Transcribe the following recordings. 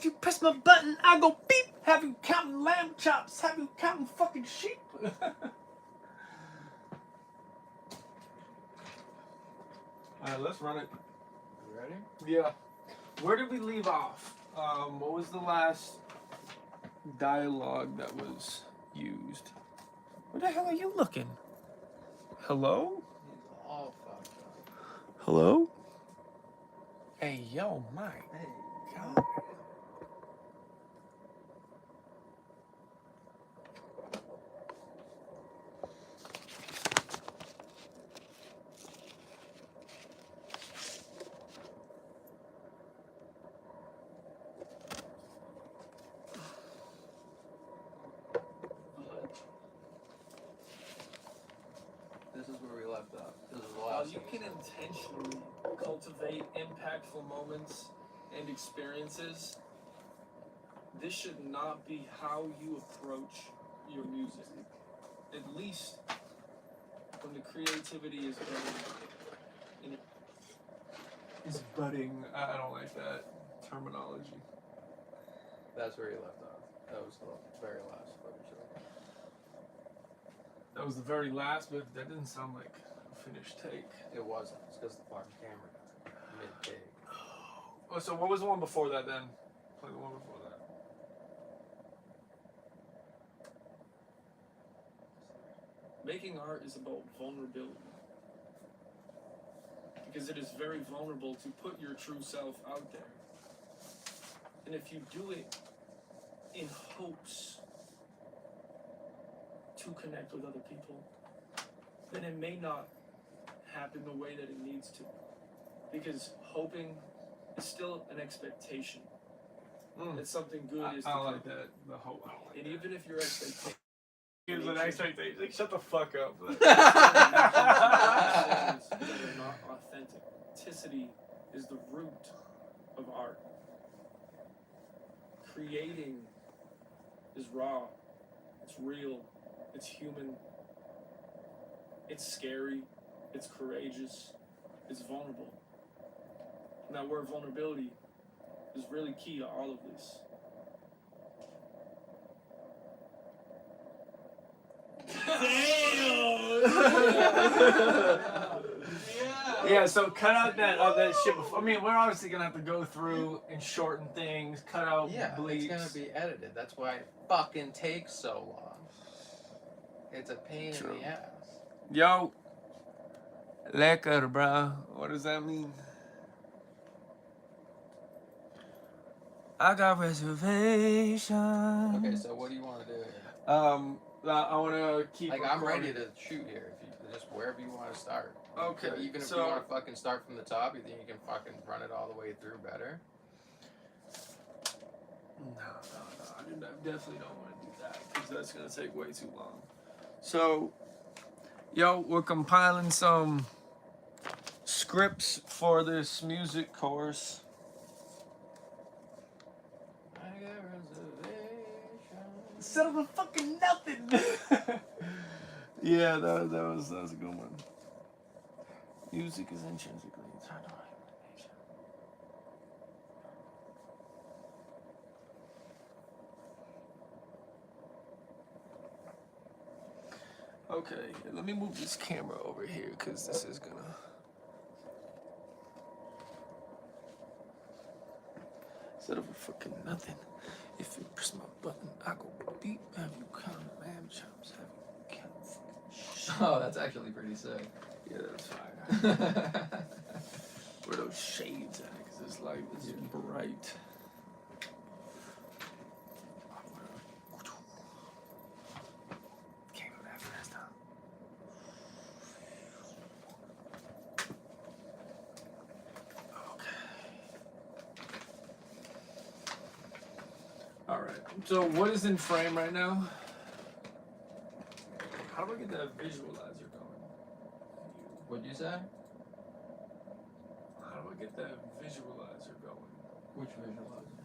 you press my button, I go beep. Have you counting lamb chops? Have you counting fucking sheep? Alright, let's run it. You ready? Yeah. Where did we leave off? What was the last dialogue that was used? Where the hell are you looking? Hello? He's all fucked up. Hello? Hey, yo, Mike. Hey, God. this is where we left off. This is the last. You can intentionally cultivate impactful moments and experiences. This should not be how you approach your music. At least when the creativity is budding. Is budding. I don't like that terminology. That's where he left off. That was the very last footage. That was the very last, but that didn't sound like a finished take. It wasn't. It's because the fucking camera died mid-take. Oh, so what was the one before that then? Play the one before that. Making art is about vulnerability. Because it is very vulnerable to put your true self out there. And if you do it in hopes to connect with other people, then it may not happen the way that it needs to. Because hoping is still an expectation. That something good is to I come. like that. The hope. And even if your expectation Here's an expectation. Like, shut the fuck up. that are not authentic. Authenticity is the root of art. Creating is raw. It's real. It's human. It's scary. It's courageous. It's vulnerable. And that word vulnerability is really key to all of this. Yeah, so cut out that shit before. I mean, we're obviously gonna have to go through and shorten things, cut out bleeps. It's gonna be edited. That's why it fucking takes so long. It's a pain in the ass. Yo, lekker, bro. What does that mean? I got reservations. Okay, so what do you want to do here? I want to keep. Like, I'm recording. ready to shoot here. If you just wherever you want to start. Okay. Even if so, you want to fucking start from the top, you think you can fucking run it all the way through better? No. I definitely don't want to do that because that's gonna take way too long. So, yo, we're compiling some scripts for this music course. I got reservations. Instead of a fucking nothing. Yeah, that was a good one. Music is intrinsically tied to human nature. Okay, let me move this camera over here because this is gonna. Instead of a fucking nothing, if you press my button, I go beep. Have you counted lamb chops? Have you counted fucking shit? Oh, that's actually pretty sick. Yeah, that's fine. Where those shades at? Because it's like, it's bright. Can't go that fast, huh? Okay. Alright, so what is in frame right now? How do I get that visualizer going? What'd you say? How do I get that visualizer going? Which visualizer?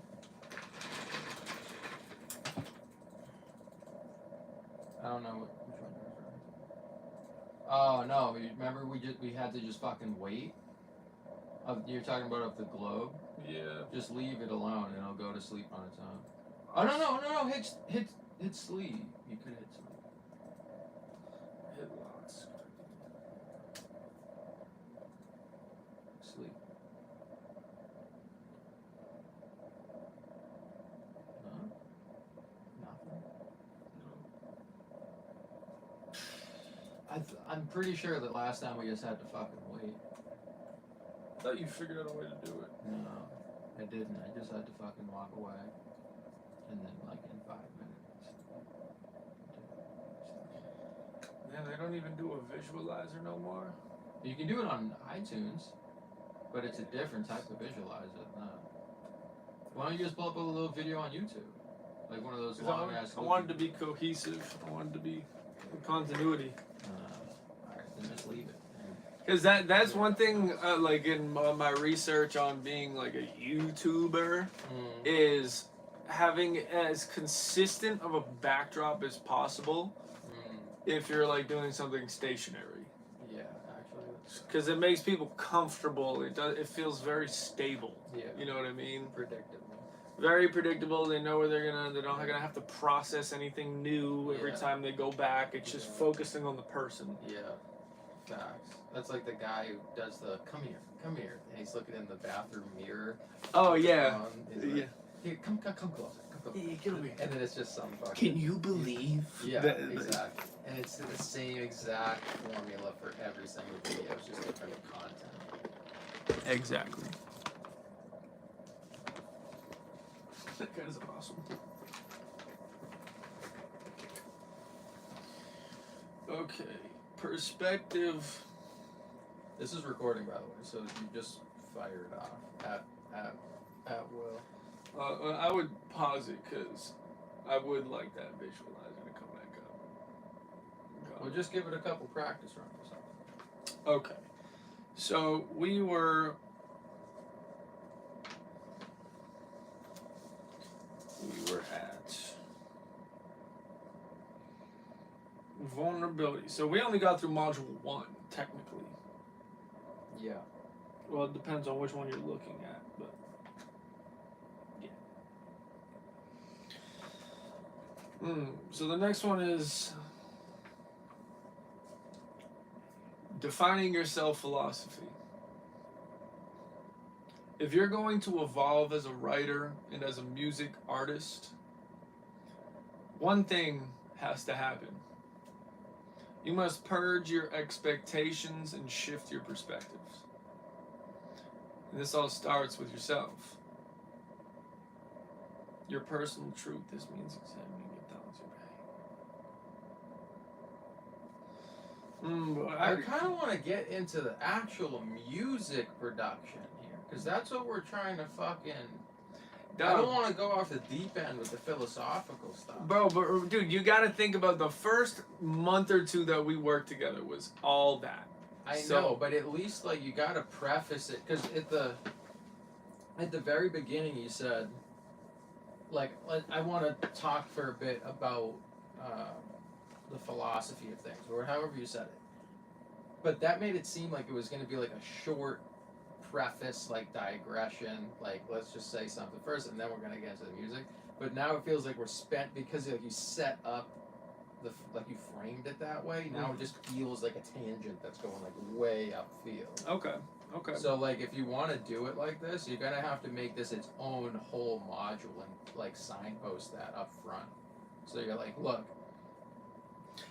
I don't know which one you're referring to. Oh no! Remember we had to just fucking wait. You're talking about of the globe. Yeah. Just leave it alone and it'll go to sleep on its own. Oh no! Hit sleep. You could hit sleep. Hit lots. Sleep. No. Nothing. I'm pretty sure that last time we just had to fucking wait. I thought you figured out a way to do it. No, I didn't. I just had to fucking walk away. And then, like, in 5 minutes. Man, they don't even do a visualizer no more. You can do it on iTunes, but it's a different type of visualizer than that. Why don't you just pull up a little video on YouTube? Like one of those 'Cause long ass. I wanted to be cohesive. I wanted to be in continuity. Alright, then just leave it. Because that's one thing, like in my research on being like a YouTuber, is having as consistent of a backdrop as possible if you're like doing something stationary. Yeah, actually. Because it makes people comfortable. It feels very stable. Yeah. You know what I mean? Predictable. Very predictable. They know where they're not gonna have to process anything new every Yeah. time they go back. It's just focusing on the person. Yeah. Facts. That's like the guy who does the come here, and he's looking in the bathroom mirror. Oh yeah. He's like, Yeah. Here, come closer, come closer. Yeah, get over here. And then it's just some fucking. Can you believe? Yeah, that- exactly. And it's the same exact formula for every single video. It's just different content. Exactly. That guy's awesome. Okay, perspective. This is recording, by the way, so you just fire it off at will. I would pause it because I would like that visualizer to come back up. We'll just give it a couple practice runs or something. Okay, so we were at vulnerability. So we only got through module 1, technically. Yeah. Well, it depends on which one you're looking at, but yeah. So the next one is defining your self-philosophy. If you're going to evolve as a writer and as a music artist, one thing has to happen. You must purge your expectations and shift your perspectives. And this all starts with yourself. Your personal truth. This means examining your thoughts, your I kind of want to get into the actual music production here, because that's what we're trying to fucking. I don't want to go off the deep end with the philosophical stuff. Bro, but dude, you got to think about the first month or two that we worked together was all that. I know, but at least like you gotta preface it, because at the very beginning you said, like I want to talk for a bit about the philosophy of things, or however you said it. But that made it seem like it was going to be like a short preface, like digression, like let's just say something first, and then we're going to get into the music. But now it feels like we're spent because like you set up like you framed it that way. Now it just feels like a tangent that's going like way upfield. Okay. So like if you want to do it like this, you're gonna have to make this its own whole module and like signpost that up front. So you're like, look.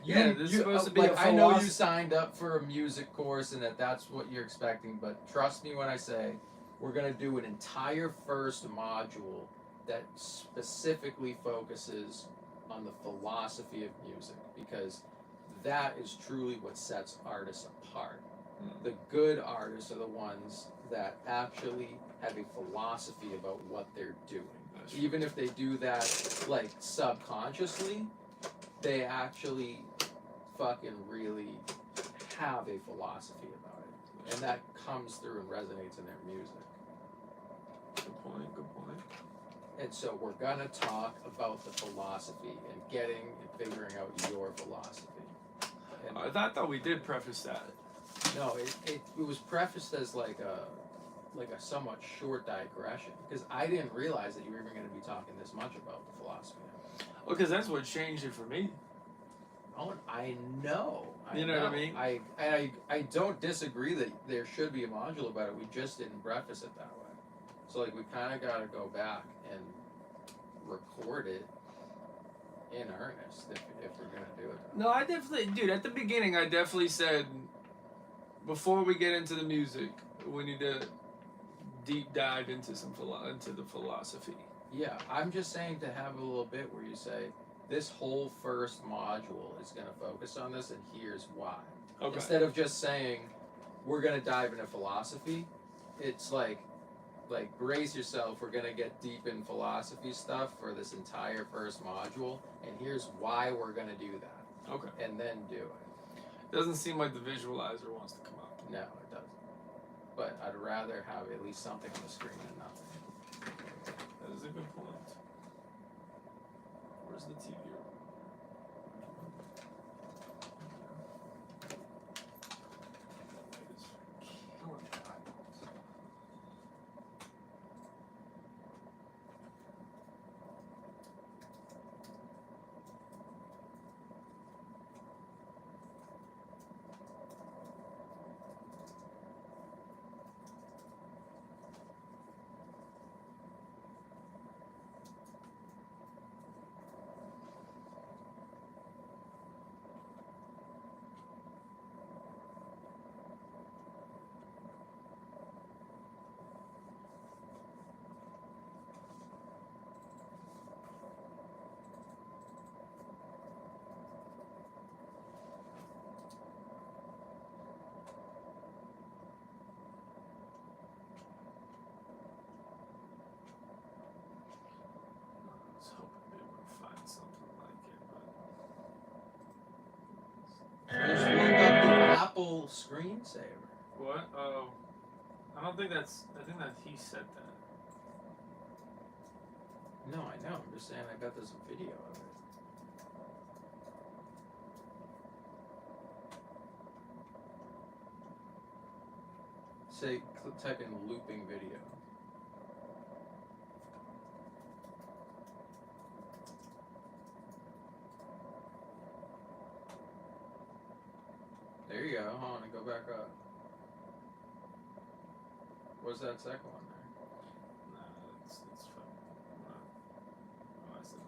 Yeah, this is supposed to be like, a I know you philosophy. signed up for a music course and that's what you're expecting, but trust me when I say we're gonna do an entire first module that specifically focuses on the philosophy of music, because that is truly what sets artists apart. The good artists are the ones that actually have a philosophy about what they're doing. Even if they do that like subconsciously, they actually fucking really have a philosophy about it. And that comes through and resonates in their music. Good point. And so we're gonna talk about the philosophy and getting and figuring out your philosophy. And I thought we did preface that. no, it was prefaced as like like a somewhat short digression because I didn't realize that you were even going to be talking this much about the philosophy. Well, because that's what changed it for me. Oh, I know. You know what I mean? I don't disagree that there should be a module about it. We just didn't preface it that way. So like we kind of got to go back and record it in earnest if we're gonna do it. No, I definitely, dude. At the beginning, I definitely said before we get into the music, we need to deep dive into into the philosophy. Yeah, I'm just saying to have a little bit where you say this whole first module is gonna focus on this, and here's why. Okay. Instead of just saying we're gonna dive into philosophy, it's like brace yourself. We're gonna get deep in philosophy stuff for this entire first module, and here's why we're gonna do that. Okay. And then do it. Doesn't seem like the visualizer wants to come up. No, it doesn't. But I'd rather have at least something on the screen than nothing. That is a good point. Where's the TV? Just look up the Apple screensaver. What? Oh, I don't think that's. I think that he said that. No, I know. I'm just saying I bet there's a video of it. Say, type in looping video. There you go. Hold on, go back up. What's that second one there? Nah, it's fine. Oh, I said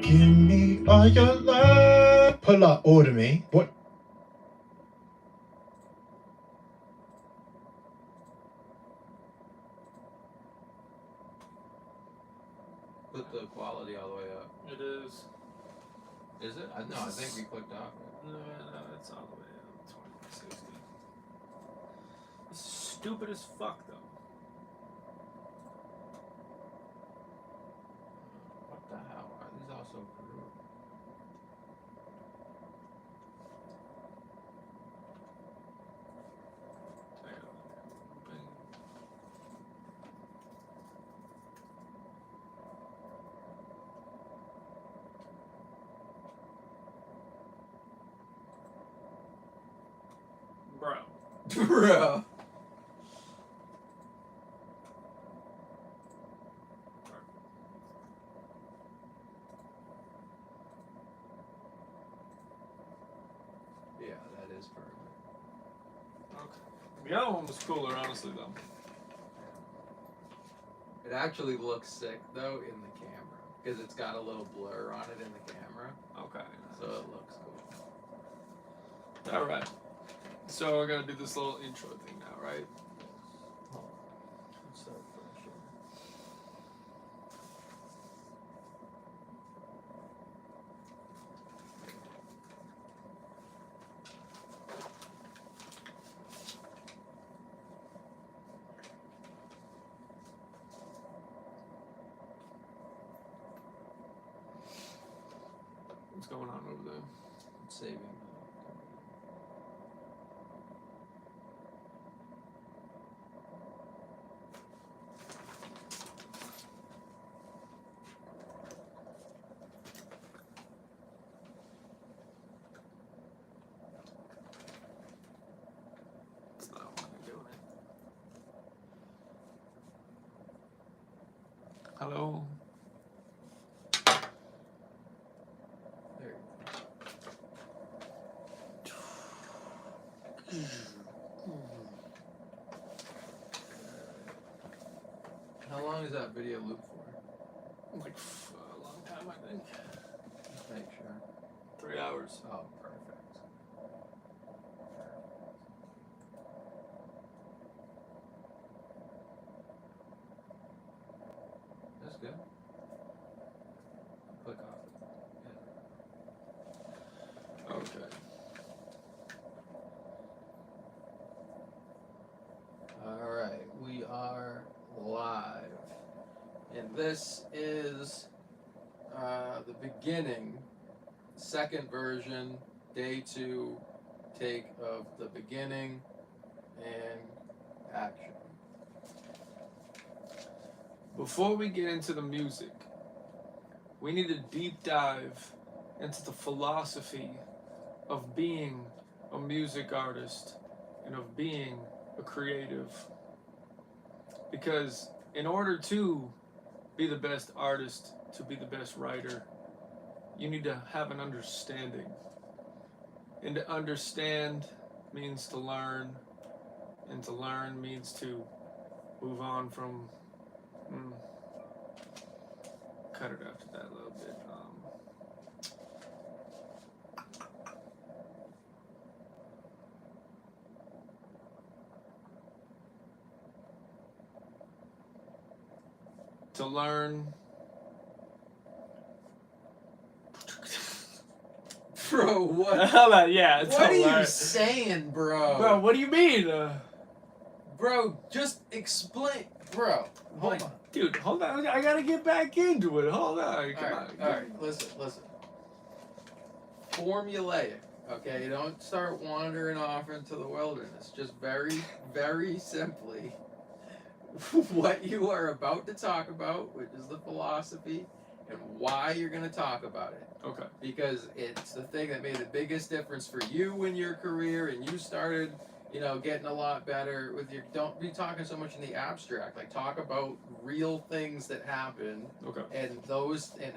Give me all your love. Pull up, order me. What? Put the quality all the way up. it is. Is it? No, I think we clicked off it. No, it's all the way up. 2160. It's stupid as fuck, though. What the hell? Are these all so crude? Bro. Bro. Yeah, that is perfect. Okay. The other one was cooler, honestly, though. It actually looks sick though in the camera because it's got a little blur on it in the camera, Okay. so it looks cool. All right. So we're gonna do this little intro thing now, right? Hold on. Let's start fresh here. What's going on over there? Saving. It's not what I'm doing it. Hello? There How long is that video loop for? Like a long time, I think. Just make sure. 3 hours. Oh, perfect. That's good. Click off it. Okay. All right, we are live, and this is the beginning, second version, day 2, take of the beginning and action. Before we get into the music, we need to deep dive into the philosophy of being a music artist and of being a creative. Because in order to be the best artist, to be the best writer, you need to have an understanding. And to understand means to learn, and to learn means to move on from cut it after that a little bit. To learn. Bro, what? Hold on, yeah. It's What are you hilarious. saying, bro? Bro, what do you mean? Bro, just explain, bro. Hold on. Dude, hold on. I gotta get back into it. Hold on. Come on. All right. Listen. Formulaic. Okay, don't start wandering off into the wilderness. Just very, very simply, what you are about to talk about, which is the philosophy, and why you're going to talk about it. Okay. Because it's the thing that made the biggest difference for you in your career, and you started, getting a lot better with your. Don't be talking so much in the abstract. Like, talk about real things that happen, Okay. and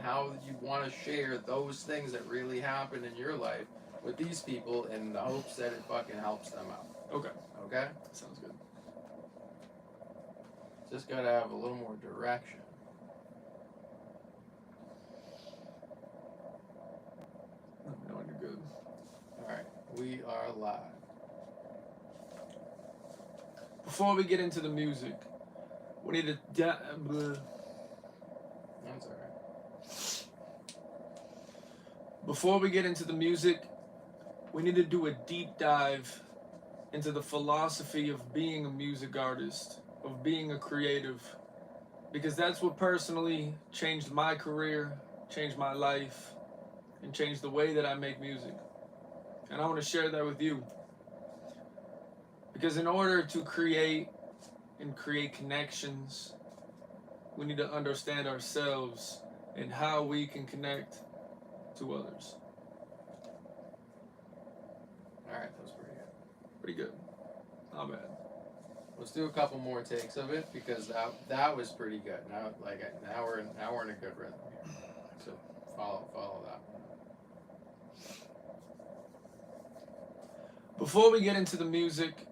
how you want to share those things that really happen in your life with these people in the hopes that it fucking helps them out. Okay. Okay? Sounds good. Just gotta have a little more direction. Let me know when you're good. Alright, we are live. Before we get into the music, we need to. That's alright. Before we get into the music, we need to do a deep dive into the philosophy of being a music artist, of being a creative, because that's what personally changed my career, changed my life, and changed the way that I make music. And I want to share that with you. Because in order to create and create connections, we need to understand ourselves and how we can connect to others. Alright, that was pretty good. Pretty good. Not bad. Let's do a couple more takes of it because that was pretty good. Now we're in a good rhythm here. So follow that. Before we get into the music,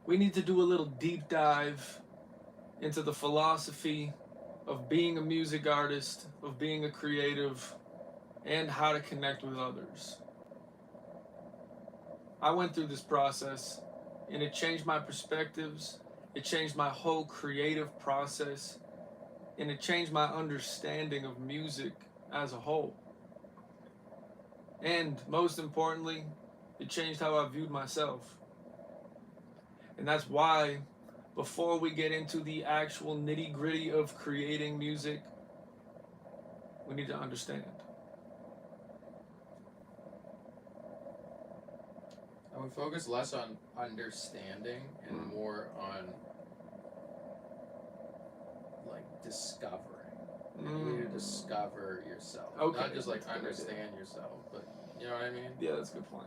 we need to do a little deep dive into the philosophy of being a music artist, of being a creative, and how to connect with others. I went through this process and it changed my perspectives, it changed my whole creative process, and it changed my understanding of music as a whole. And most importantly, it changed how I viewed myself. And that's why, before we get into the actual nitty-gritty of creating music, we need to understand. would focus less on understanding and more on like discovering. You need to discover yourself. Okay, Not just like that's a good understand yourself, but you know what I mean? Yeah, that's a good point.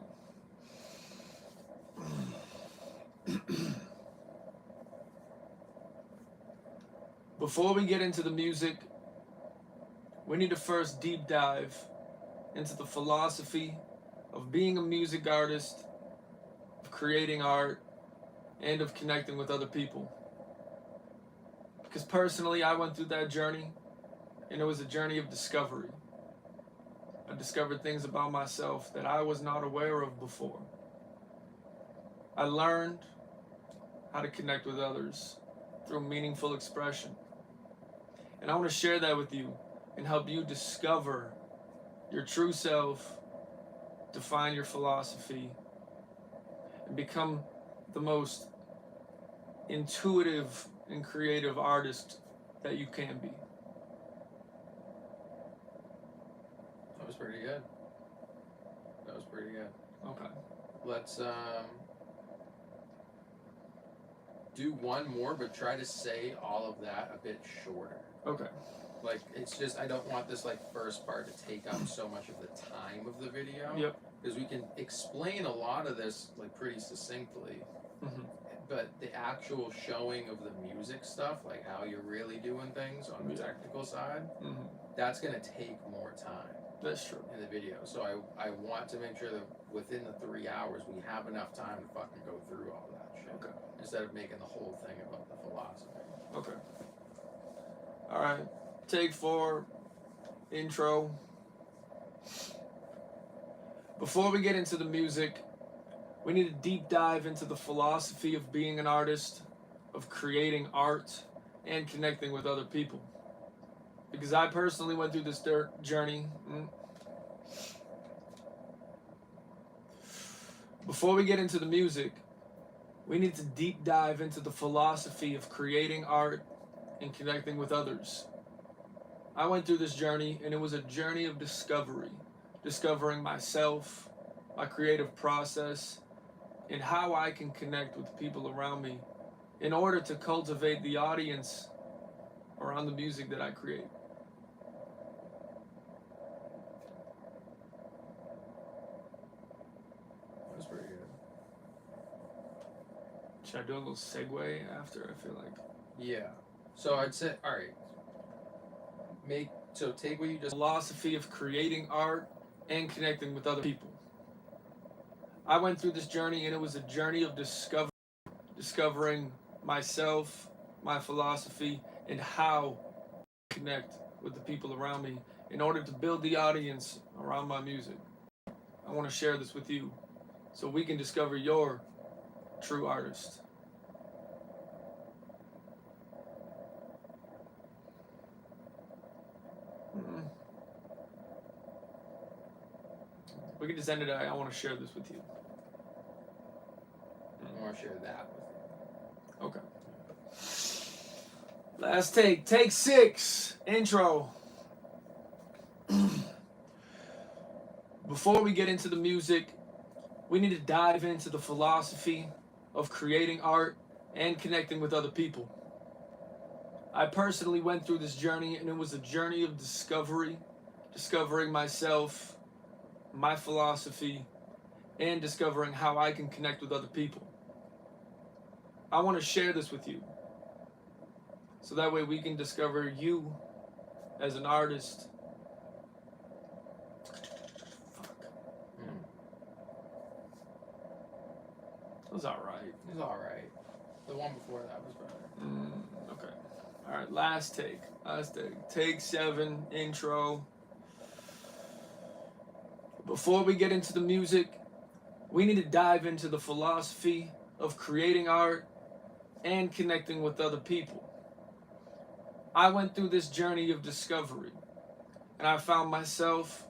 Before we get into the music, we need to first deep dive into the philosophy of being a music artist, of creating art, and of connecting with other people. Because personally, I went through that journey, and it was a journey of discovery. I discovered things about myself that I was not aware of before. I learned how to connect with others through meaningful expression. And I want to share that with you and help you discover your true self, define your philosophy, and become the most intuitive and creative artist that you can be. That was pretty good. That was pretty good. Okay. Let's do one more, but try to say all of that a bit shorter. Okay. Like, it's just, I don't want this, like, first part to take up so much of the time of the video. Yep. Because we can explain a lot of this, like, pretty succinctly. Mm-hmm. But the actual showing of the music stuff, like how you're really doing things on the technical side, Mm-hmm. that's going to take more time That's true. in the video. So I want to make sure that within the 3 hours, we have enough time to fucking go through all that shit. Okay. Instead of making the whole thing about the philosophy. Okay. All right. Take 4. Intro. Before we get into the music, we need to deep dive into the philosophy of being an artist, of creating art, and connecting with other people. Because I personally went through this journey. Before we get into the music, we need to deep dive into the philosophy of creating art and connecting with others. I went through this journey, and it was a journey of discovery. Discovering myself, my creative process, and how I can connect with people around me in order to cultivate the audience around the music that I create. That was pretty good. Should I do a little segue after? I feel like. Yeah. So I'd say, all right. Take what you just. Philosophy of creating art and connecting with other people. I went through this journey, and it was a journey of discovering myself, my philosophy, and how to connect with the people around me in order to build the audience around my music. I want to share this with you so we can discover your true artist. We can just end it. I want to share this with you. I want to share that with you. Okay. Last take. Take 6. Intro. Before we get into the music, we need to dive into the philosophy of creating art and connecting with other people. I personally went through this journey, and it was a journey of discovery, discovering myself, my philosophy, and discovering how I can connect with other people. I want to share this with you so that way we can discover you as an artist. It was alright. It was alright. The one before that was better. Okay. Alright, last take. Last take. Take 7. Intro. Before we get into the music, we need to dive into the philosophy of creating art and connecting with other people. I went through this journey of discovery, and I found myself,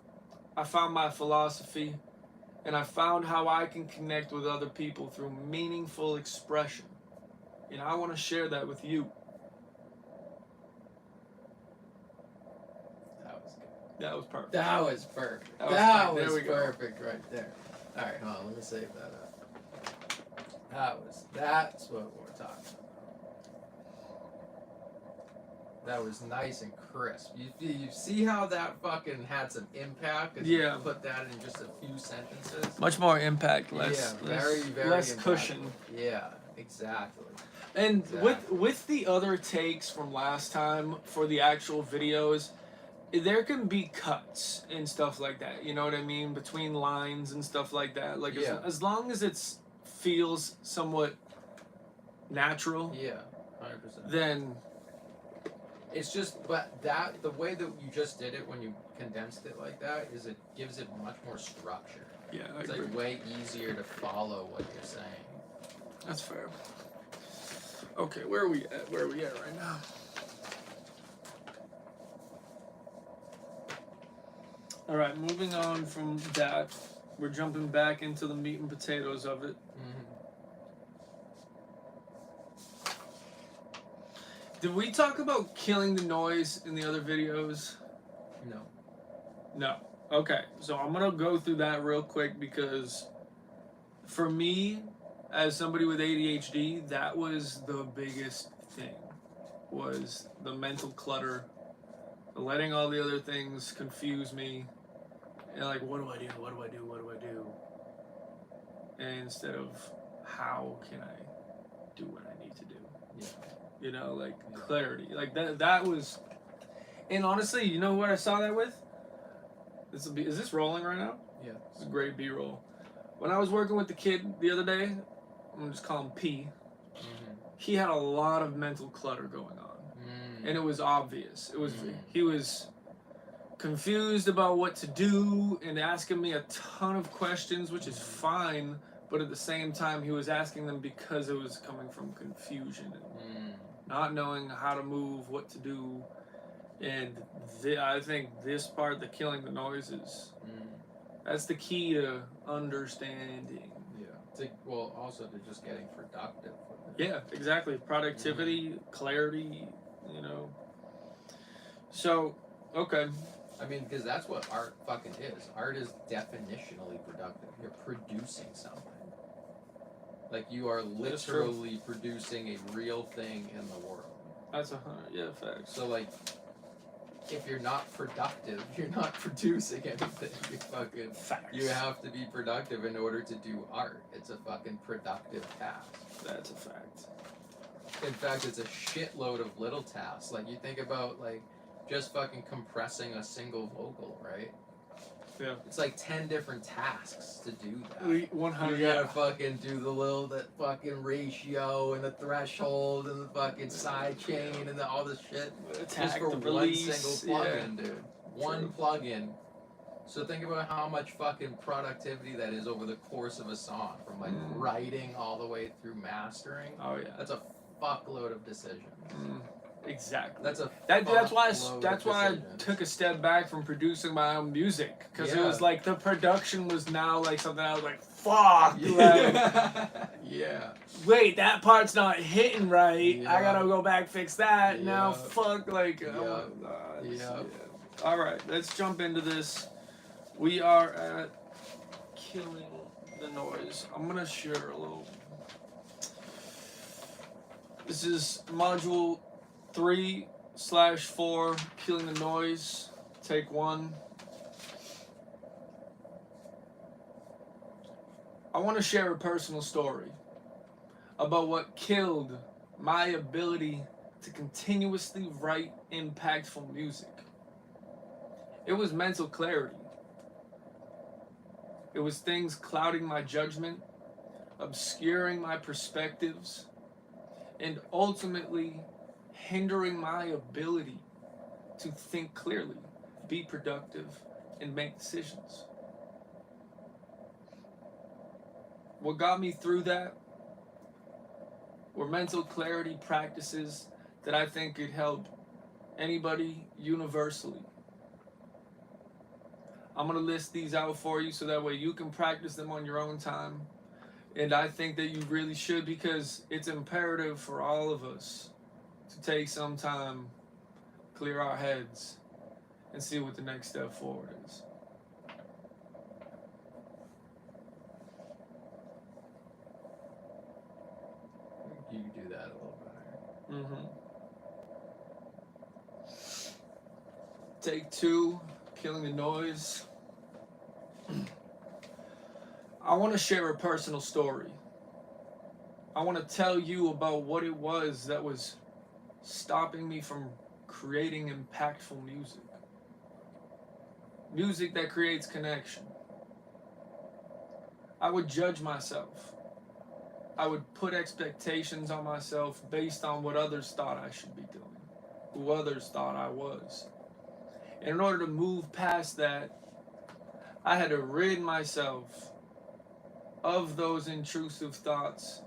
I found my philosophy, and I found how I can connect with other people through meaningful expression. And I want to share that with you. That was good. That was perfect. That was perfect. That was That perfect. was There we go. perfect right there. All right, hold on. Let me save that up. That's what we're talking about. That was nice and crisp. You see how that fucking had some impact? 'Cause Yeah. You put that in just a few sentences. Much more impact, less, yeah, very, very less impactful. cushion. Yeah, exactly. And Exactly. with the other takes from last time for the actual videos, there can be cuts and stuff like that. You know what I mean? Between lines and stuff like that. Like Yeah. as long as it's feels somewhat natural, Yeah, 100%. then It's just, but that the way that you just did it when you condensed it like that is it gives it much more structure. yeah, I It's agree. like way easier to follow what you're saying. That's fair. Okay, where are we at? Where are we at right now? All right, moving on from that, we're jumping back into the meat and potatoes of it. Mm-hmm. Did we talk about killing the noise in the other videos? No. No. Okay, so I'm gonna go through that real quick because for me, as somebody with ADHD, that was the biggest thing, was the mental clutter, letting all the other things confuse me, and like, what do I do? What do I do? What do I do? And instead of how can I do what I need to do? Yeah. You know, like clarity. Like that was, and honestly, you know what I saw that with? Is this rolling right now? Yeah. It's a great B-roll. When I was working with the kid the other day, I'm gonna just call him P. Mm-hmm. He had a lot of mental clutter going on, and it was obvious. It was he was confused about what to do and asking me a ton of questions, which is fine. But at the same time, he was asking them because it was coming from confusion and not knowing how to move, what to do. And I think this part, the killing the noises, that's the key to understanding. Yeah. Well, also to just getting productive with it. Yeah, exactly. Productivity, clarity, you know. So, okay. I mean, because that's what art fucking is. Art is definitionally productive. You're producing something. Like, you are literally producing a real thing in the world. That's 100, yeah, facts. So, like, if you're not productive, you're not producing anything. You fucking Facts. You have to be productive in order to do art. It's a fucking productive task. That's a fact. In fact, it's a shitload of little tasks. Like, you think about, like, just fucking compressing a single vocal, right? Yeah. It's like 10 different tasks to do that. 100. You gotta fucking do that fucking ratio and the threshold and the fucking side chain and all this shit. Just for one release, single plugin, dude. One plugin. So think about how much fucking productivity that is over the course of a song, from like writing all the way through mastering. Oh yeah. That's a fuckload of decisions. Exactly. That's why I took a step back from producing my own music, because it was like the production was now like something I was like, fuck. Yeah. Wait, that part's not hitting right. Yeah. I gotta go back fix that. Yeah. Now fuck like. Yeah. All right, let's jump into this. We are at killing the noise. I'm gonna share a little. This is module 3/4, killing the noise, take 1. I want to share a personal story about what killed my ability to continuously write impactful music. It was mental clarity. It was things clouding my judgment, obscuring my perspectives, and ultimately hindering my ability to think clearly, be productive, and make decisions. What got me through that were mental clarity practices that I think could help anybody universally. I'm going to list these out for you so that way you can practice them on your own time. And I think that you really should, because it's imperative for all of us to take some time, clear our heads, and see what the next step forward is. that a little better. Mm-hmm. Take 2, killing the noise. I want to share a personal story. I want to tell you about what it was that was stopping me from creating impactful music. Music that creates connection. I would judge myself. I would put expectations on myself based on what others thought I should be doing, who others thought I was. And in order to move past that, I had to rid myself of those intrusive thoughts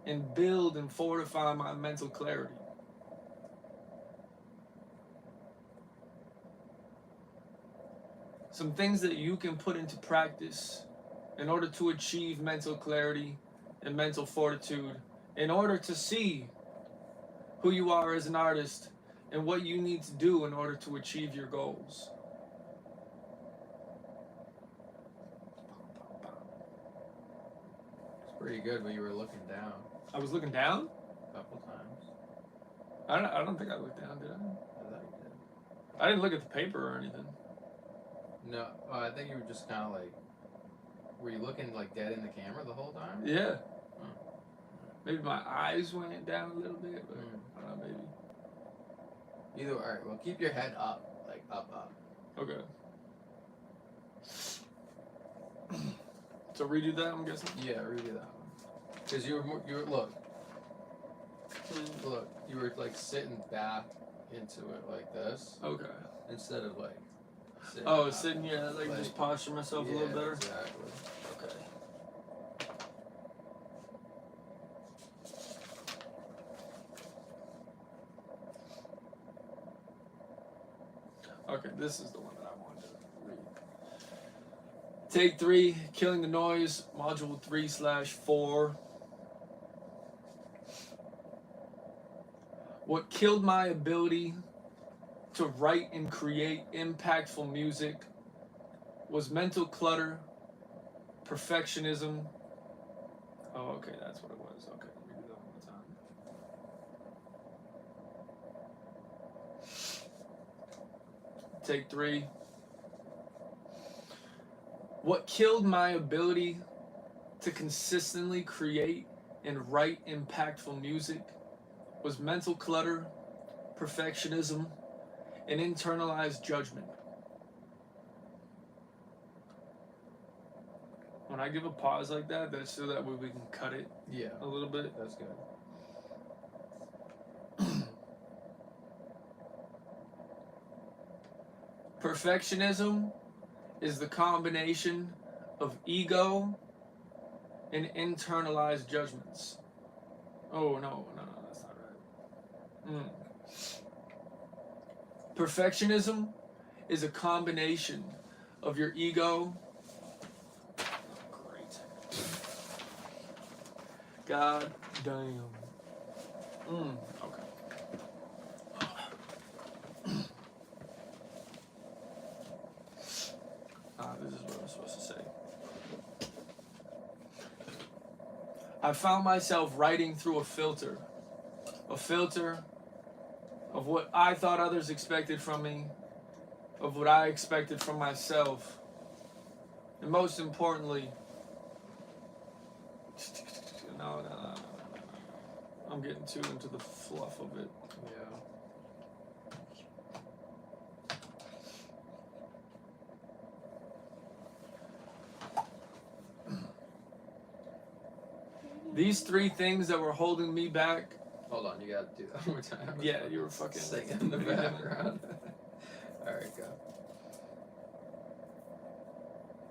and build and fortify my mental clarity. Some things that you can put into practice in order to achieve mental clarity and mental fortitude, in order to see who you are as an artist and what you need to do in order to achieve your goals. It's pretty good, but you were looking down I was looking down? a couple times. I don't think I looked down, did I? I thought you did. I didn't look at the paper or anything. No, I think you were just kind of like. Were you looking like dead in the camera the whole time? Yeah. Oh. Maybe my eyes went down a little bit, but I don't know, maybe. Either all right. Well, keep your head up, like up. Okay. So redo that, I'm guessing? Yeah, redo that one. Cause you were look, you were like sitting back into it like this Okay. instead of like. Sitting Oh, up. sitting here, like just posture myself a Yeah, little better? exactly. Okay. Okay, this is the one that I wanted to read. Take 3, killing the noise, module 3/4. What killed my ability to write and create impactful music was mental clutter, perfectionism. Oh, okay, that's what it was. Okay, let me do that one more time. Take 3. What killed my ability to consistently create and write impactful music was mental clutter, perfectionism, and internalized judgment. When I give a pause like that, that's so that way we can cut it Yeah, a little bit. that's good. Perfectionism is the combination of ego and internalized judgments. Oh, no, that's not right. Perfectionism is a combination of your ego. Great. God damn. Okay. This is what I'm supposed to say. I found myself writing through a filter of what I thought others expected from me, of what I expected from myself, and most importantly, no. I'm getting too into the fluff of it. Yeah. These 3 things that were holding me back. Hold on, you gotta do that one more time. Yeah, you were fucking singing in the background. All right, go.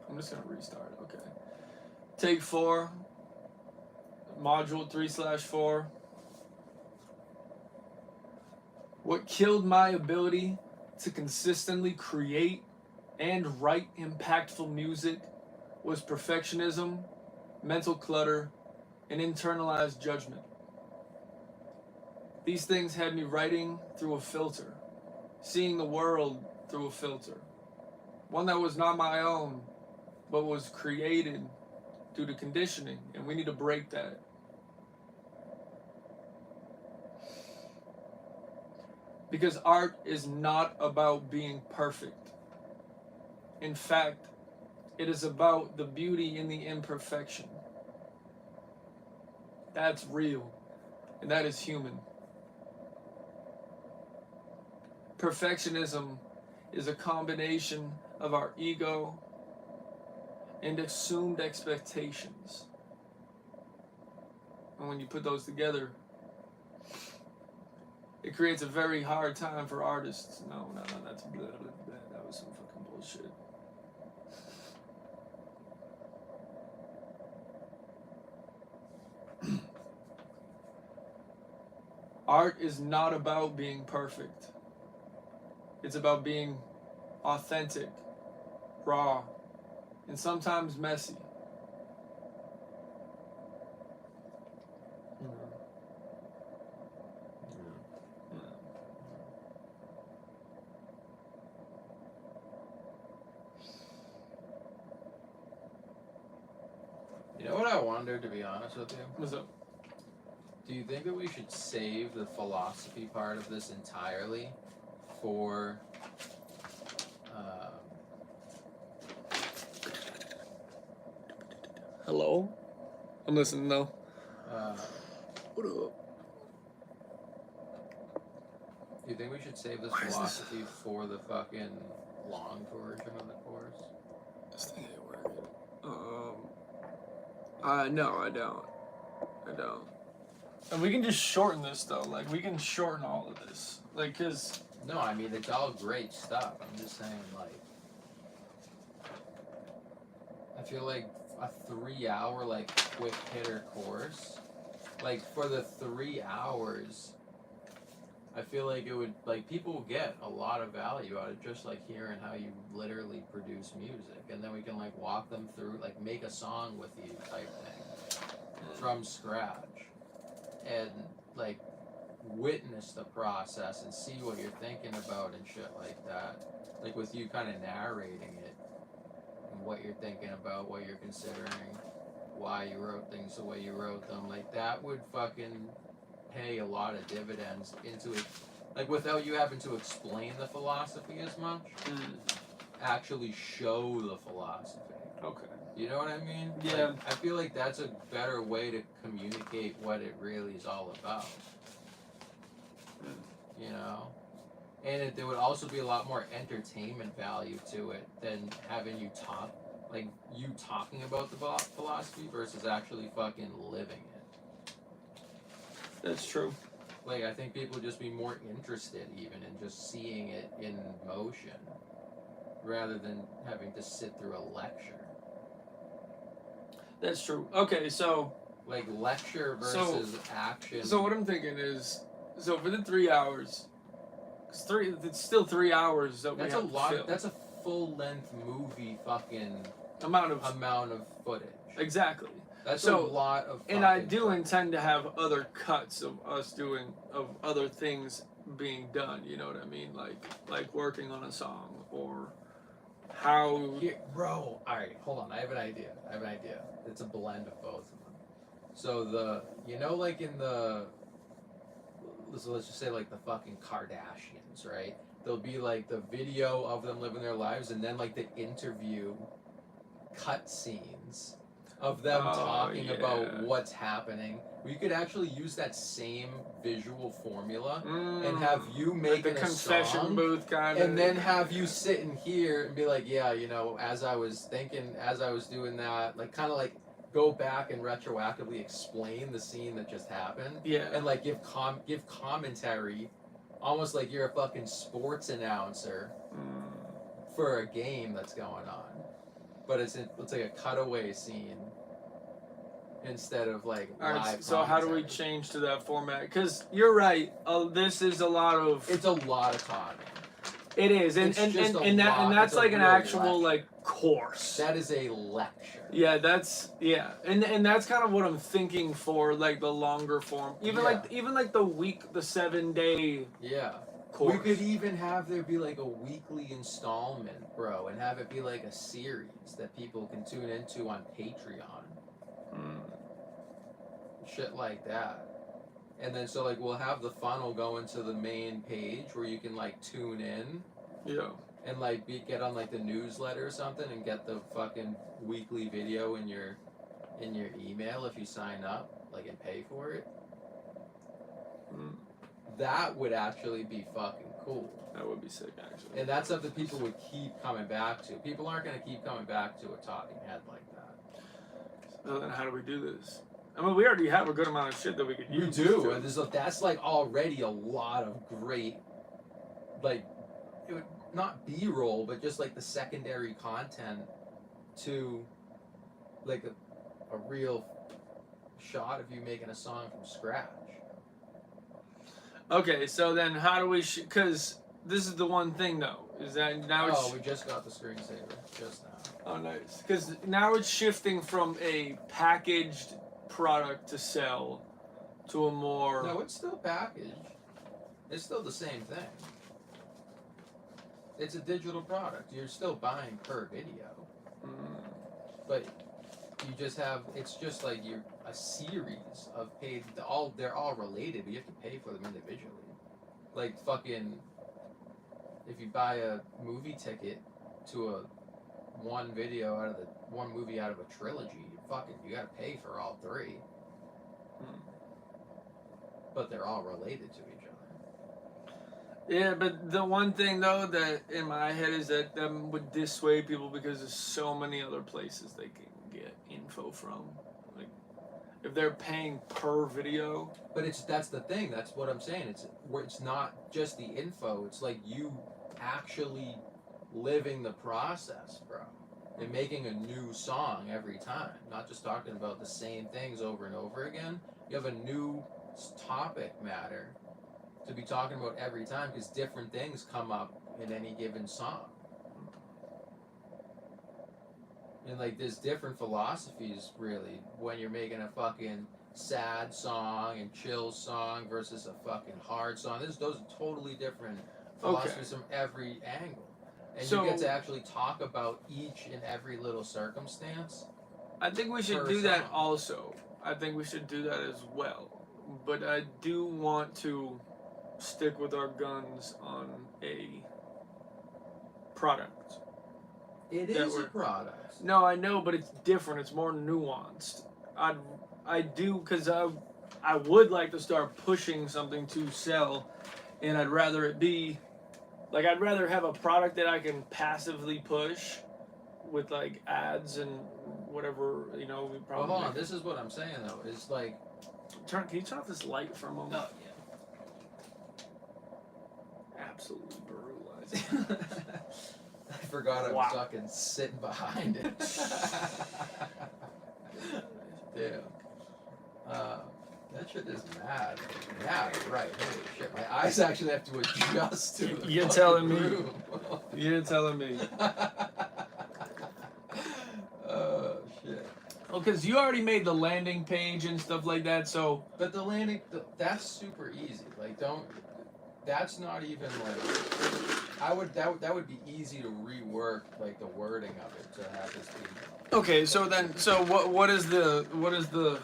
I'm just gonna restart. Okay. Take 4. Module 3/4. What killed my ability to consistently create and write impactful music was perfectionism, mental clutter, and internalized judgment. These things had me writing through a filter, seeing the world through a filter. One that was not my own, but was created due to conditioning, and we need to break that. Because art is not about being perfect. In fact, it is about the beauty in the imperfection. That's real, and that is human. Perfectionism is a combination of our ego and assumed expectations. And when you put those together, it creates a very hard time for artists. No, that's blah, blah, blah. That was some fucking bullshit. Art is not about being perfect. It's about being authentic, raw, and sometimes messy. You know what I wonder, to be honest with you? What's up? Do you think that we should save the philosophy part of this entirely for Hello? I'm listening though. What up? do you think we should save this Why is this- philosophy for the fucking long version of the course? This thing ain't working. No, I don't. And we can just shorten this though. Like, we can shorten all of this. Like, cause No, I mean, it's all great stuff. I'm just saying, like, I feel like a 3-hour, like, quick hitter course, like, for the 3 hours, I feel like it would, like, people will get a lot of value out of just, like, hearing how you literally produce music. And then we can, like, walk them through, like, make a song with you type thing from scratch. And, like, witness the process and see what you're thinking about and shit like that. Like, with you kind of narrating it and what you're thinking about, what you're considering, why you wrote things the way you wrote them. Like, that would fucking pay a lot of dividends into it. Like, without you having to explain the philosophy as much, actually show the philosophy. okay. You know what I mean? Yeah. Like, I feel like that's a better way to communicate what it really is all about. You know? And there would also be a lot more entertainment value to it than having you talk, like, you talking about the philosophy versus actually fucking living it. That's true. Like, I think people would just be more interested even in just seeing it in motion rather than having to sit through a lecture. That's true. Okay, so Like, lecture versus action. so what I'm thinking is, so for the 3 hours, cause it's still 3 hours that That's we a have to lot. film. That's a full-length movie fucking amount of footage. exactly. That's So, a lot of. And I fucking do footage. intend to have other cuts of us doing of other things being done. You know what I mean? Like working on a song or how. Here, bro. All right, hold on. I have an idea. It's a blend of both of them. So like in the, so let's just say like the fucking Kardashians, right? There'll be like the video of them living their lives, and then like the interview cut scenes of them talking about what's happening. We could actually use that same visual formula and have you like making the a confession song, booth kind of, and then have you sitting here and be like, yeah, you know, as I was doing that, like kind of like go back and retroactively explain the scene that just happened, yeah, and like give commentary, almost like you're a fucking sports announcer for a game that's going on, but it's like a cutaway scene instead of like All right, live. so how do we commentary. change to that format? Because you're right. This is a lot of. It's a lot of talking. It is, and It's and, just and, a and that lot. and that's It's a like an real actual lecture. like course. That is a lecture. Yeah, and that's kind of what I'm thinking for like the longer form. Even like the 7 day Yeah. course. We could even have there be like a weekly installment, bro, and have it be like a series that people can tune into on Patreon. Shit like that. And then so like we'll have the funnel go into the main page where you can like tune in Yeah. and like get on like the newsletter or something and get the fucking weekly video in your email if you sign up, like, and pay for it. Mm, That would actually be fucking cool. that would be sick, actually. And that's something people would keep coming back to. People aren't going to keep coming back to a talking head like that. So then, how do we do this? I mean, we already have a good amount of shit that we could You use. do, to- and that's like already a lot of great, like, it would, not B-roll, but just like the secondary content to, like, a real shot of you making a song from scratch. Okay, so then how do we? Because this is the one thing though, is that now it's. Oh, we just got the screensaver just now. Oh, nice. Because now it's shifting from a packaged product to sell to a more. No, it's still packaged. It's still the same thing. It's a digital product. You're still buying per video, Mm, but you just have. It's just like you're a series of paid. They're all related, but you have to pay for them individually. Like fucking, if you buy a movie ticket to a one movie out of a trilogy, you gotta pay for all three. mm. But they're all related to each other. Yeah, but the one thing though that in my head is that would dissuade people because there's so many other places they can get info from. Like, if they're paying per video. But that's the thing. That's what I'm saying. It's not just the info. It's like you actually living the process, bro, and making a new song every time. Not just talking about the same things over and over again. You have a new topic matter to be talking about every time because different things come up in any given song. And like there's different philosophies really when you're making a fucking sad song and chill song versus a fucking hard song. Those are totally different philosophies from every angle. And So- you get to actually talk about each and every little circumstance. I think we should Per do that song. also. I think we should do that as well. But I do want to stick with our guns on a product. It That is a we're- product. No, I know, but it's different. It's more nuanced. I do because I would like to start pushing something to sell, and I'd rather it be like I'd rather have a product that I can passively push with like ads and whatever we Well, probably. hold on. This is what I'm saying though. Is like Can you turn off this light for a moment? no, Absolutely brutalizing. I forgot I Wow. was fucking sitting behind it. Damn. That shit is mad. Yeah, right. Holy shit. My eyes actually have to adjust to the You're fucking telling me. room. You're telling me. Oh, shit. Well, because you already made the landing page and stuff like that, so But the landing, that's super easy. Like, that's not even like, that would be easy to rework, like, the wording of it to have this be. okay. So what is the?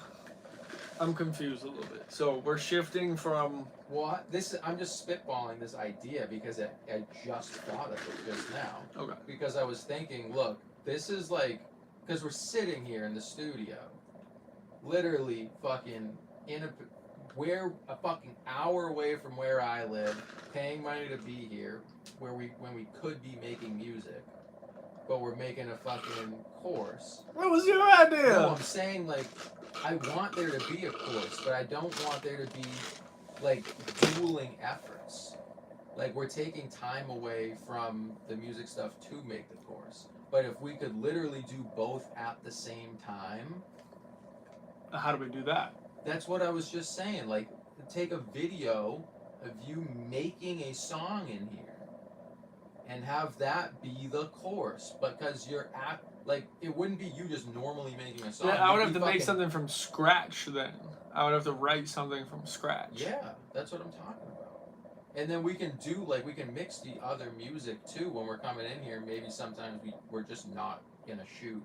I'm confused a little bit. So we're shifting from. Well, I'm just spitballing this idea because I just thought of it just now. Okay. Because I was thinking, look, this is like, because we're sitting here in the studio, literally fucking we're a fucking hour away from where I live, paying money to be here, when we could be making music, but we're making a fucking course. What was your idea? No, I'm saying like, I want there to be a course, but I don't want there to be like dueling efforts. Like we're taking time away from the music stuff to make the course. But if we could literally do both at the same time, How do we do that? that's what I was just saying. Like take a video of you making a song in here and have that be the course. Because you're at like it wouldn't be you just normally making a song. Yeah, I would You'd have be to make fucking- something from scratch then. I would have to write something from scratch. Yeah, that's what I'm talking about. And then we can do like we can mix the other music too when we're coming in here. Maybe sometimes we're just not gonna shoot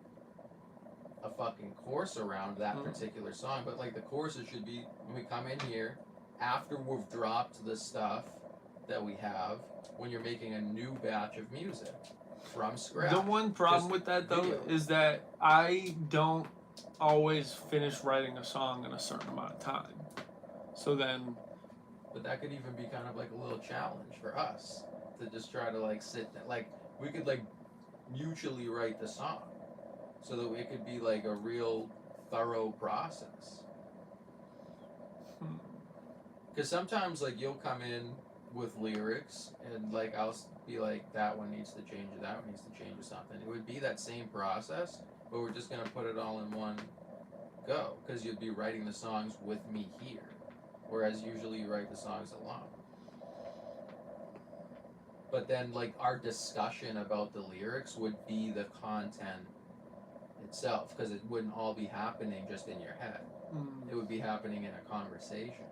a fucking course around that Mhm. particular song, but like the choruses should be when we come in here, after we've dropped the stuff that we have, when you're making a new batch of music from scratch. The one problem Just with that though video. is that I don't always finish writing a song in a certain amount of time. So then, But that could even be kind of like a little challenge for us to just try to like like we could like mutually write the song so that it could be like a real thorough process. Because sometimes like you'll come in with lyrics and like I'll be like, that one needs to change it, that one needs to change something. It would be that same process, but we're just gonna put it all in one go, because you'd be writing the songs with me here, whereas usually you write the songs alone. But then like our discussion about the lyrics would be the content itself, because it wouldn't all be happening just in your head. It would be happening in a conversation,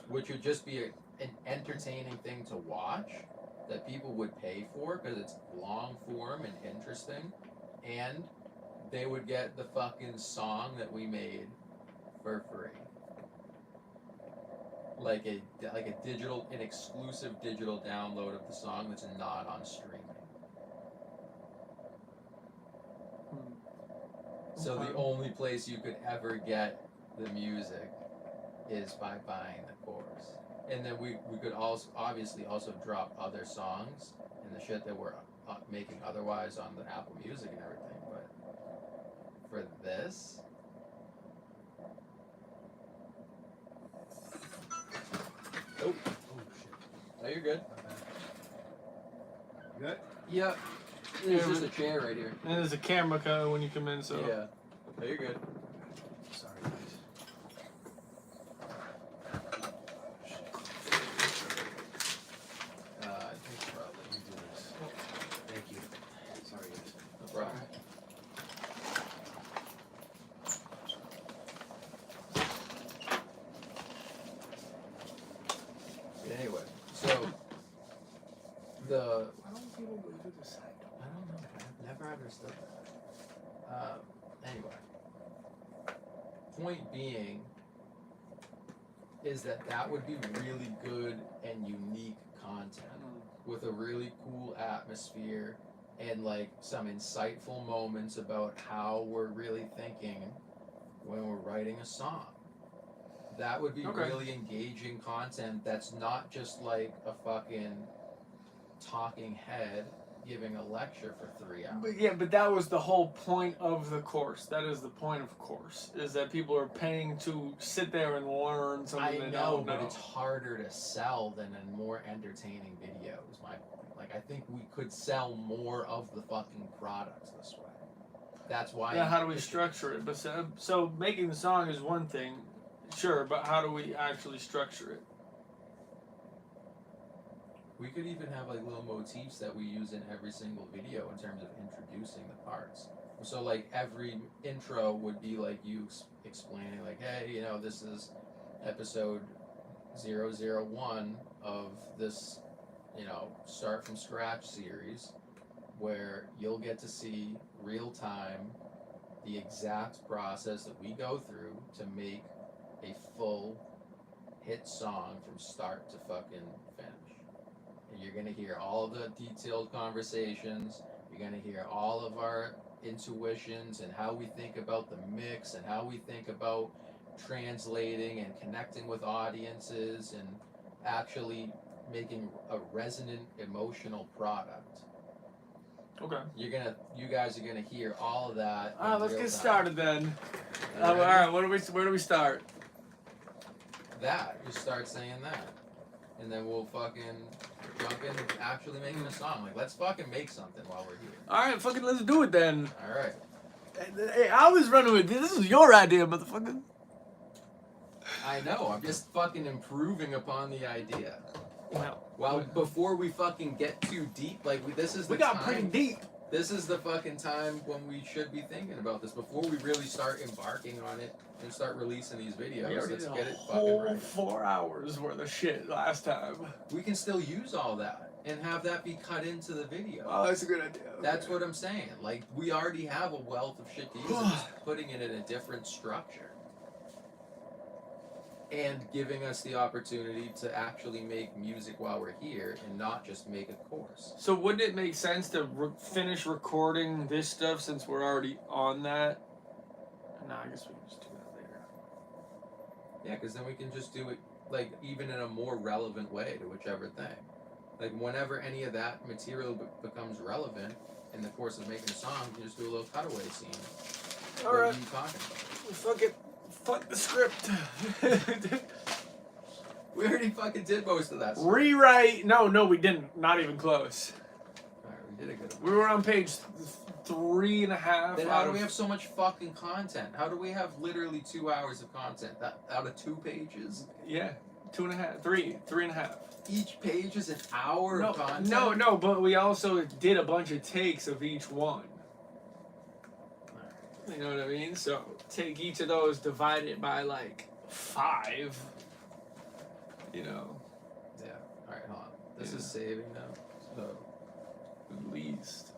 which would just be an entertaining thing to watch that people would pay for because it's long form and interesting, and they would get the fucking song that we made for free. Like an exclusive digital download of the song that's not on streaming. So the only place you could ever get the music is by buying the course. And then we could also obviously also drop other songs and the shit that we're making otherwise on the Apple Music and everything, but for this, oh shit, no, you're good. Good? Yep. There's just a chair right here. and there's a camera kind of when you come in, so. Yeah. No, you're good. Sorry, guys. I think probably. Let me do this. Thank you. Sorry, guys. No problem. Anyway, so the Why don't people go to the side? I don't know. I've never understood that. Anyway, point being is that would be really good and unique content with a really cool atmosphere and like some insightful moments about how we're really thinking when we're writing a song. That would be Okay. really engaging content that's not just like a fucking talking head giving a lecture for 3 hours. But yeah, but that was the whole point of the course. That is the point of course, is that people are paying to sit there and learn something I they know, don't but know. it's harder to sell than a more entertaining video is my point. Like I think we could sell more of the fucking products this way. That's why. Yeah, how do we structure it? But so making the song is one thing, sure, but how do we actually structure it? We could even have like little motifs that we use in every single video in terms of introducing the parts. So like every intro would be like you explaining like, hey, you know, this is episode 001 of this, you know, start from scratch series, where you'll get to see real time the exact process that we go through to make a full hit song from start to fucking finish. And you're gonna hear all of the detailed conversations, you're gonna hear all of our intuitions and how we think about the mix and how we think about translating and connecting with audiences and actually making a resonant emotional product. Okay. You guys are gonna hear all of that. All right, in let's real get time. started then. You All ready? right, where do we start? That you start saying that, and then we'll fucking jump into actually making a song. Like, let's fucking make something while we're here. All right, fucking let's do it then. All right. Hey, I was running with this. This was your idea, motherfucker. I know. I'm just fucking improving upon the idea. Well, Well, before we fucking get too deep, like this is the we got time. pretty deep. This is the fucking time when we should be thinking about this before we really start embarking on it and start releasing these videos. We already Let's did get a it fucking whole right. 4 hours worth of shit last time. We can still use all that and have that be cut into the video. Oh, that's a good idea. That's what I'm saying. Like, we already have a wealth of shit to use, and just putting it in a different structure. and giving us the opportunity to actually make music while we're here and not just make a course. So wouldn't it make sense to finish recording this stuff since we're already on that? Nah, I guess we can just do that later. Yeah, because then we can just do it like even in a more relevant way to whichever thing. Like whenever any of that material becomes relevant in the course of making a song, you can just do a little cutaway scene. All What right. are you talking about? Fuck it. Fuck the script. We already fucking did most of that. Rewrite. No, we didn't. Not even close. Alright, we did a good We were on page 3.5. Then how do we have so much fucking content? How do we have literally 2 hours of content out of 2 pages? Yeah, 2.5, 3.5. Each page is an hour of content? No, but we also did a bunch of takes of each one. You know what I mean? So take each of those, divide it by like 5. You know, Yeah. Alright, hold on. This Yeah. is saving now. So, at least.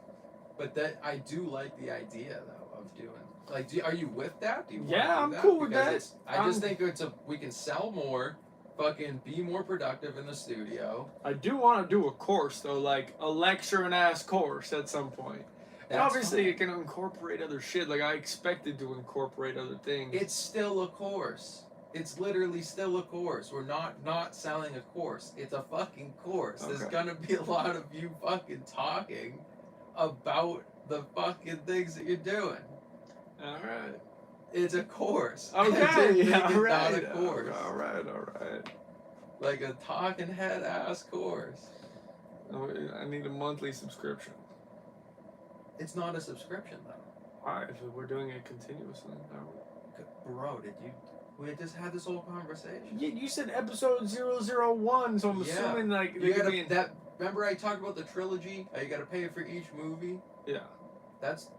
but that I do like the idea though of doing. Like, are you with that? Do you Yeah, wanna do I'm that? cool with Because that. I just think we can sell more, fucking be more productive in the studio. I do want to do a course though, like a lecture and ass course at some point. And That's obviously, fine. it can incorporate other shit. Like I expected to incorporate other things. It's still a course. It's literally still a course. We're not selling a course. It's a fucking course. There's Okay. gonna be a lot of you fucking talking about the fucking things that you're doing. All right. It's a course. Okay. Just make Yeah, it all right. not a course. All right. Like a talking head ass course. Oh, I need a monthly subscription. It's not a subscription though. Why? If we're doing it continuously. Bro, we just had this whole conversation. Yeah, you said episode 001, so I'm Yeah. assuming like You they could gotta be in- that. Remember I talked about the trilogy? How you gotta pay for each movie. Yeah. That's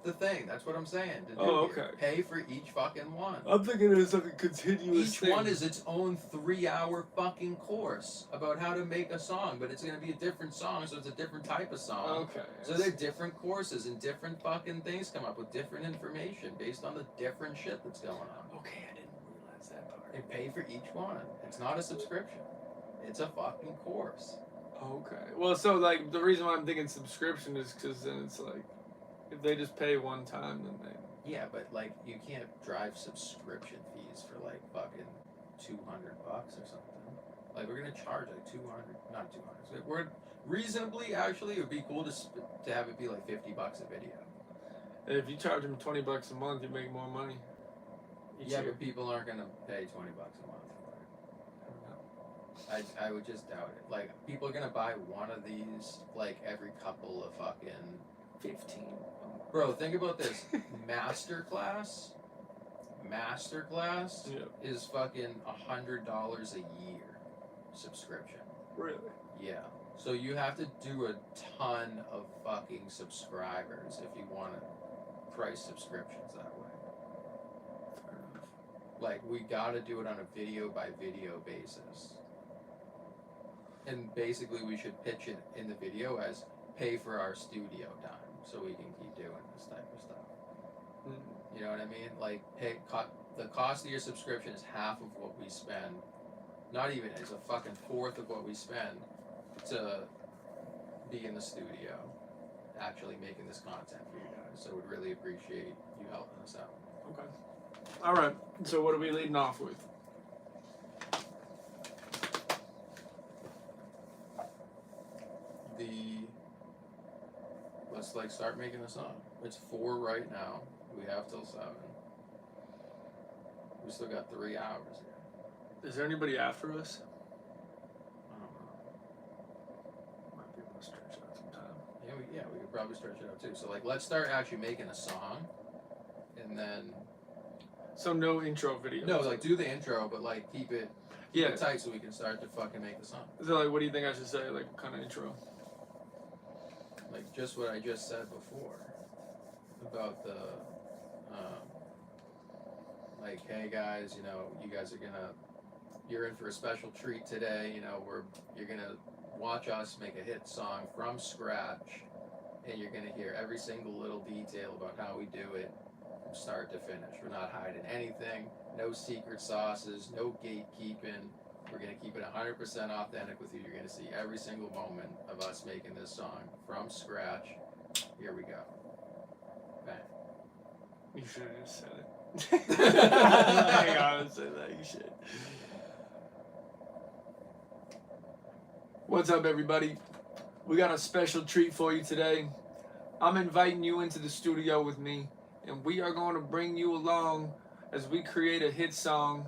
the thing. That's what I'm saying. To do Oh, here. okay. Pay for each fucking one. I'm thinking it's like a continuous Each thing. one is its own 3-hour fucking course about how to make a song, but it's gonna be a different song, so it's a different type of song. Okay. So they're different courses and different fucking things come up with different information based on the different shit that's going on. Okay, I didn't realize that part. And pay for each one. It's not a subscription. It's a fucking course. Okay. Well, so like the reason why I'm thinking subscription is because then it's like if they just pay one time, then they. Yeah, but like you can't drive subscription fees for like fucking $200 or something. Like we're gonna charge like 200, not 200. We're reasonably actually. It would be cool to have it be like $50 a video. And if you charge them $20 a month, you make more money. each Yeah, year. but people aren't gonna pay $20 a month for it. I would just doubt it. Like people are gonna buy one of these like every couple of fucking 15. Bro, think about this. Masterclass Yeah. is fucking $100 a year subscription. Really? Yeah. So you have to do a ton of fucking subscribers if you want to price subscriptions that way. Fair enough. Like we gotta do it on a video by video basis. And basically we should pitch it in the video as pay for our studio time so we can keep doing this type of stuff. Mm. You know what I mean? Like, the cost of your subscription is half of what we spend. Not even, it's a fucking fourth of what we spend to be in the studio, actually making this content for you guys. So we'd really appreciate you helping us out. Okay. All right. So what are we leading off with? Let's like start making a song. It's 4 right now. We have till 7. We still got 3 hours here. Is there anybody after us? I don't know. Might be able to stretch out some time. Yeah, we could probably stretch it out too. So like, let's start actually making a song, and then So no intro video. no, like do the intro, but like keep it Yeah. tight so we can start to fucking make the song. So like, what do you think I should say? Like, what kind of intro? Like just what I just said before about the like, hey guys, you know, you guys are you're in for a special treat today. You know, you're gonna watch us make a hit song from scratch, and you're gonna hear every single little detail about how we do it from start to finish. We're not hiding anything, no secret sauces, no gatekeeping. We're gonna keep it 100% authentic with you. You're gonna see every single moment of us making this song from scratch. Here we go. Bang. You should have just said it. I gotta say that. You should. What's up, everybody? We got a special treat for you today. I'm inviting you into the studio with me, and we are going to bring you along as we create a hit song,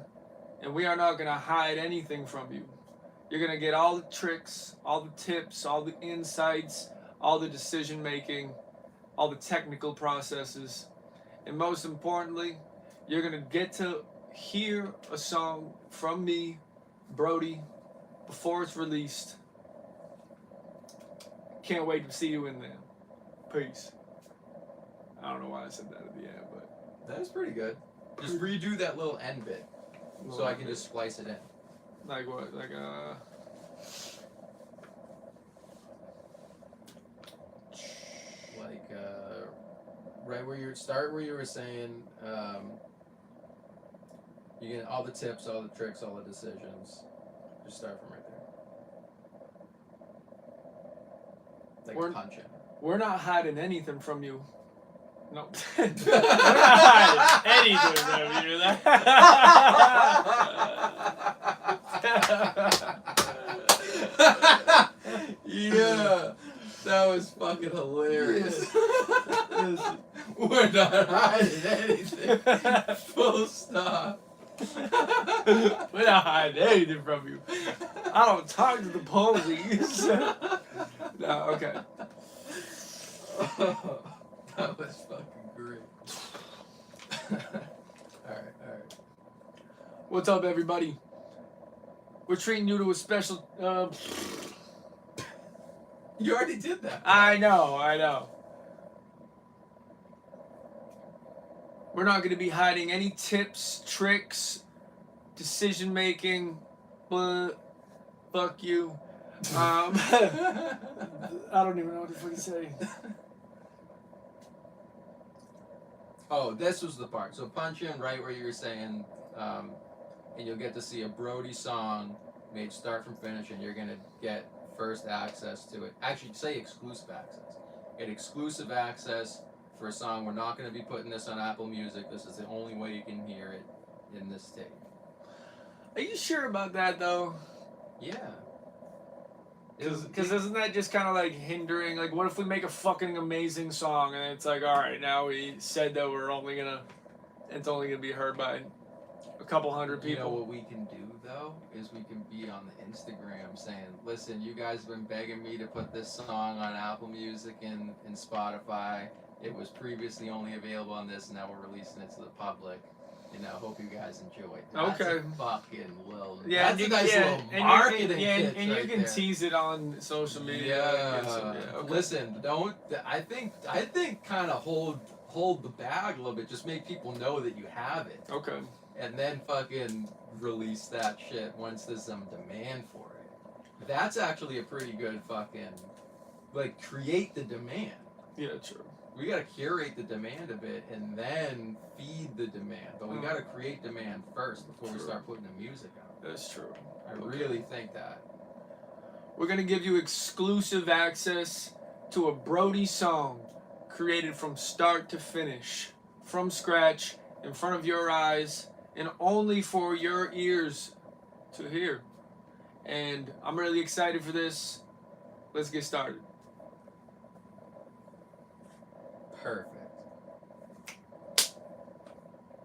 and we are not going to hide anything from you. You're going to get all the tricks, all the tips, all the insights, all the decision making, all the technical processes, and most importantly, you're going to get to hear a song from me, Brody, before it's released. Can't wait to see you in there. Peace. I don't know why I said that at the end, but That's pretty good. Just redo that little end bit so I can just splice it in. like what? Like right where you start where you were saying you get all the tips, all the tricks, all the decisions. Just start from right there. Like We're- punching. we're not hiding anything from you. No. We're not hiding anything from you. Yeah, that was fucking hilarious. Listen. We're not hiding anything. Full stop. We're not hiding anything from you. I don't talk to the police. No, okay. That was fucking great. Alright. What's up, everybody? We're treating you to a special. You already did that. I know. We're not going to be hiding any tips, tricks, decision making. Fuck you. I don't even know what to fucking say. Oh, this was the part. So punch in right where you were saying, and you'll get to see a Brody song made start from finish, and you're gonna get first access to it. Actually, say exclusive access. Get exclusive access for a song. We're not gonna be putting this on Apple Music. This is the only way you can hear it in this tape. Are you sure about that, though? Yeah. Because isn't that just kind of like hindering? Like, what if we make a fucking amazing song and it's like, all right, now we said that it's only gonna be heard by a couple hundred You know people. what we can do though is we can be on the Instagram saying, "Listen, you guys have been begging me to put this song on Apple Music and Spotify. It was previously only available on this, and now we're releasing it to the public. You know, hope you guys enjoy it." That's Okay. a fucking little. Yeah, That's a nice little and marketing you pitch and right you can there. tease it on social media. Yeah. and some- okay. Listen, don't. I think kind of hold the bag a little bit. Just make people know that you have it. Okay. And then fucking release that shit once there's some demand for it. That's actually a pretty good fucking, like, create the demand. Yeah, true. We gotta curate the demand a bit and then feed the demand. But we gotta create demand first before we True. start putting the music out. That's true. I Okay. really think that. We're gonna give you exclusive access to a Brody song created from start to finish, from scratch, in front of your eyes, and only for your ears to hear. And I'm really excited for this. Let's get started.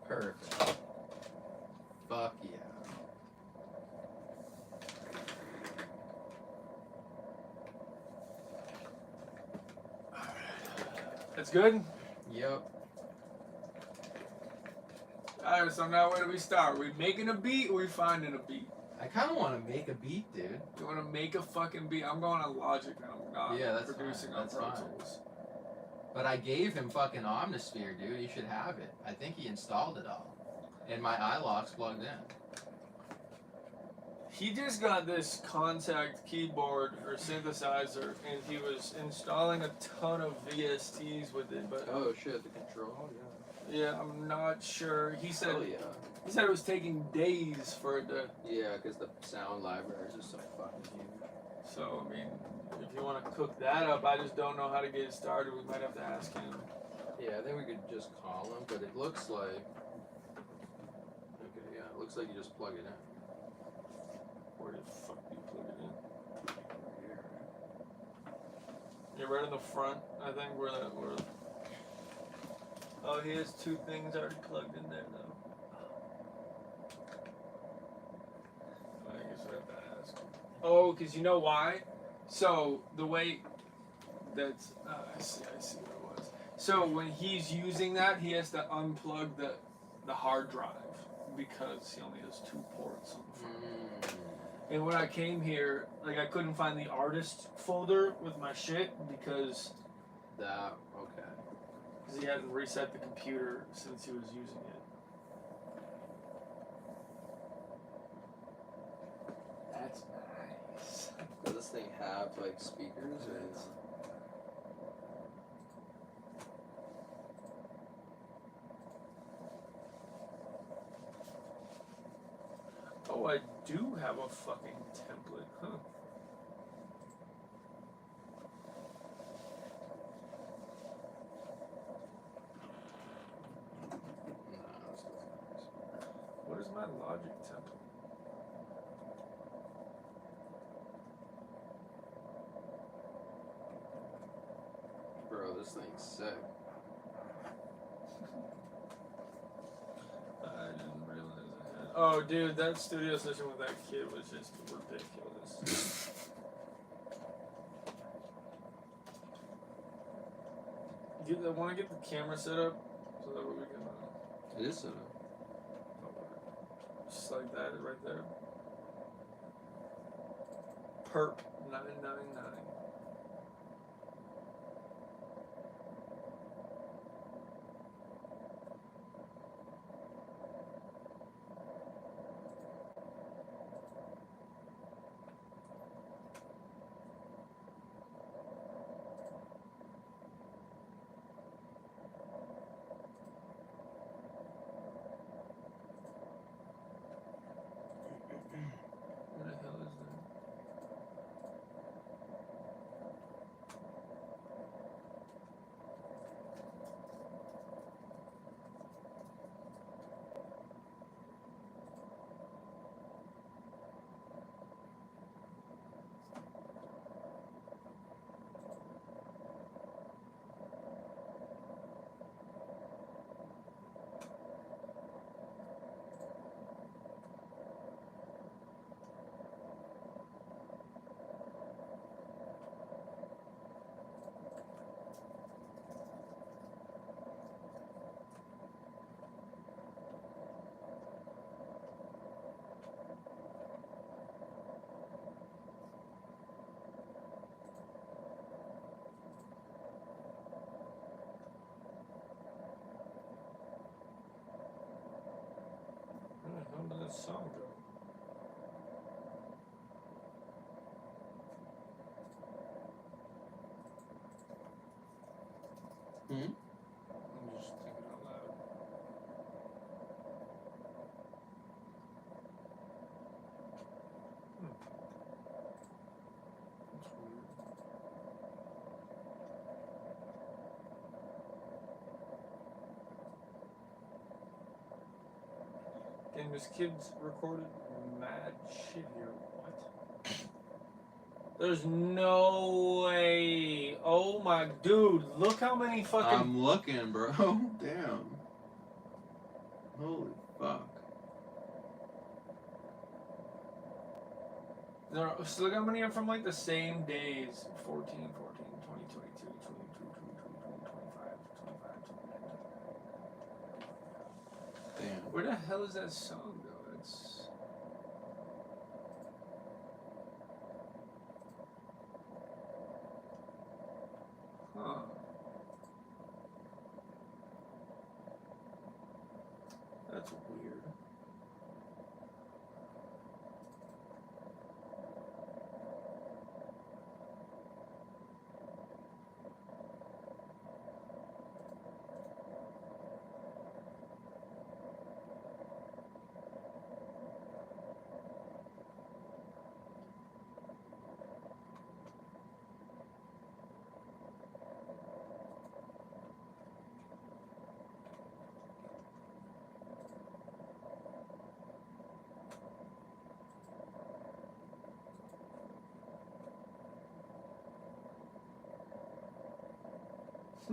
Perfect. Fuck yeah. That's good? Yep. Alright, so now where do we start? We making a beat or we finding a beat? I kind of want to make a beat, dude. You wanna make a fucking beat? I'm going on Logic and I'm not Yeah, that's producing fine, on that's Pro fine. Tools. But I gave him fucking Omnisphere, dude. He should have it. I think he installed it all. And my iLock's plugged in. He just got this contact keyboard or synthesizer, and he was installing a ton of VSTs with it. But Oh shit, the control. yeah, I'm not sure. He said Oh yeah. he said it was taking days for it to. Yeah, because the sound libraries are so fucking huge. So I mean, if you want to cook that up, I just don't know how to get it started. We might have to ask him. Yeah, I think we could just call him, but it looks like. Okay, yeah, it looks like you just plug it in. Where the fuck do you plug it in? Here. Yeah, right in the front. I think where that. Oh, he has two things already plugged in there though. I guess I have to ask. Oh, because you know why? So the way that's I see what it was. So when he's using that, he has to unplug the hard drive because he only has 2 ports on the front. And when I came here, like I couldn't find the artist folder with my shit because That okay. he hadn't reset the computer since he was using it. That's nice. Does this thing have like speakers or Yes. not? Oh, I do have a fucking template, huh? No, it's not. What is my Logic template? Bro, this thing's sick. I didn't realize I had. Oh, dude, that studio session with that kid was just ridiculous. I want to get the camera set up so that way we can. It is set up. Just like that, right there. Perp 999. What the hell is that? Where the hell did that song go? Hmm? I'm just thinking out loud. That's weird. And this kid's recorded mad shit here. What? There's no way. Oh my dude, look how many fucking. I'm looking, bro. Damn. Holy fuck. No, so look how many are from like the same days 14, 14, 20, 22, 22, 23, 25, 25, 29. Damn. Where the hell is that song though? It's. Huh. That's weird. I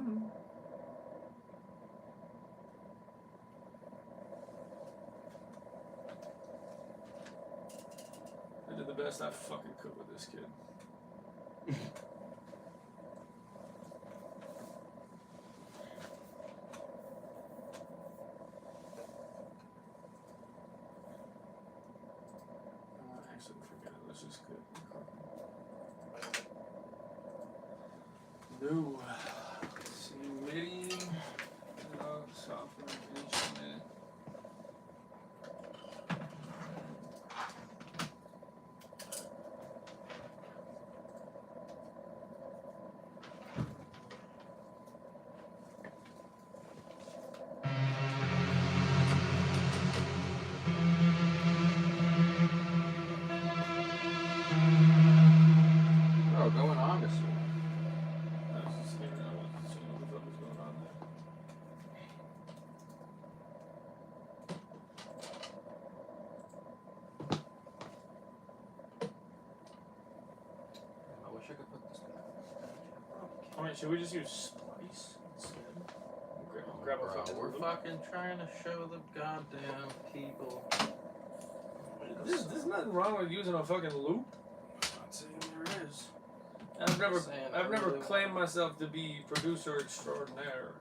did the best I fucking could with this kid. Actually, forget it. Let's just get no. See MIDI. Software instrument. Bro, going on this one. I was just hearing, I wasn't seeing what the fuck was going on there. I wish I could put this back. I mean, should we just use Splice instead? Grab a Bro, fucking we're loop. fucking trying to show the goddamn people. There's nothing wrong with using a fucking loop. I'm not saying there is. I've never Saying I claimed really myself to be producer extraordinaire.